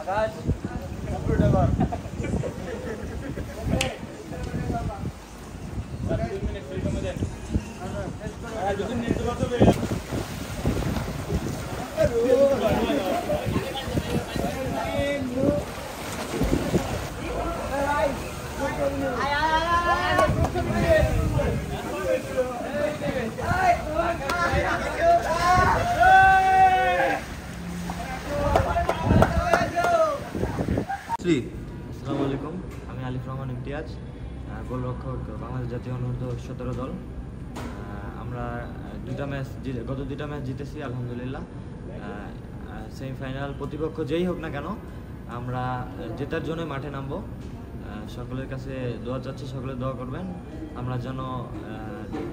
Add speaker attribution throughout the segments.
Speaker 1: আসসালামু আলাইকুম, আমি আলিফ রহমান ইমতিয়াজ, গোলরক্ষক বাংলাদেশ জাতীয় অনূর্ধ্ব-17 দল। আমরা গত দুইটা ম্যাচ জিতেছি আলহামদুলিল্লাহ। সেমিফাইনাল প্রতিপক্ষ যেই হোক না কেন আমরা জেতার জন্য মাঠে নামবো। সকলের কাছে দোয়া চাচ্ছি, সকলে দোয়া করবেন আমরা যেন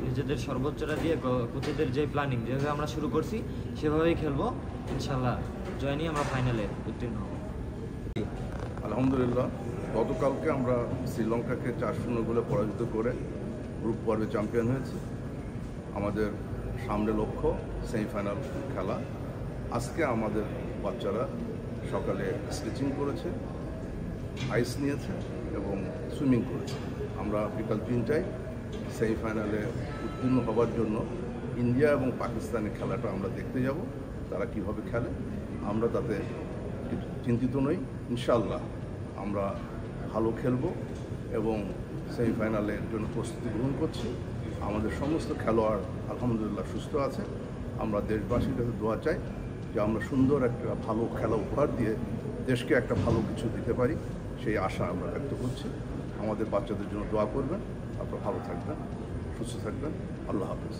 Speaker 1: নিজেদের সর্বোচ্চটা দিয়ে কোচেদের যে প্ল্যানিং যেভাবে আমরা শুরু করছি সেভাবেই খেলবো। ইনশাল্লাহ জয় নিয়ে আমরা ফাইনালে উত্তীর্ণ হব।
Speaker 2: আলহামদুলিল্লাহ, গতকালকে আমরা শ্রীলঙ্কাকে 4-0 গোলে পরাজিত করে গ্রুপ পর্বে চ্যাম্পিয়ন হয়েছি। আমাদের সামনে লক্ষ্য সেমিফাইনাল খেলা। আজকে আমাদের বাচ্চারা সকালে স্কেচিং করেছে, আইস নিয়েছে এবং সুইমিং করেছে। আমরা বিকাল 3টায় সেমিফাইনালে উত্তীর্ণ হবার জন্য ইন্ডিয়া এবং পাকিস্তানের খেলাটা আমরা দেখতে যাব, তারা কীভাবে খেলে। আমরা তাতে চিন্তিত নই, ইনশাআল্লাহ আমরা ভালো খেলব এবং সেমিফাইনালের জন্য প্রস্তুতি গ্রহণ করছি। আমাদের সমস্ত খেলোয়াড় আলহামদুলিল্লাহ সুস্থ আছে। আমরা দেশবাসীর কাছে দোয়া চাই যে আমরা সুন্দর একটা ভালো খেলা উপহার দিয়ে দেশকে একটা ভালো কিছু দিতে পারি, সেই আশা আমরা ব্যক্ত করছি। আমাদের বাচ্চাদের জন্য দোয়া করবেন, আপনারা ভালো থাকবেন, সুস্থ থাকবেন। আল্লাহ হাফেজ।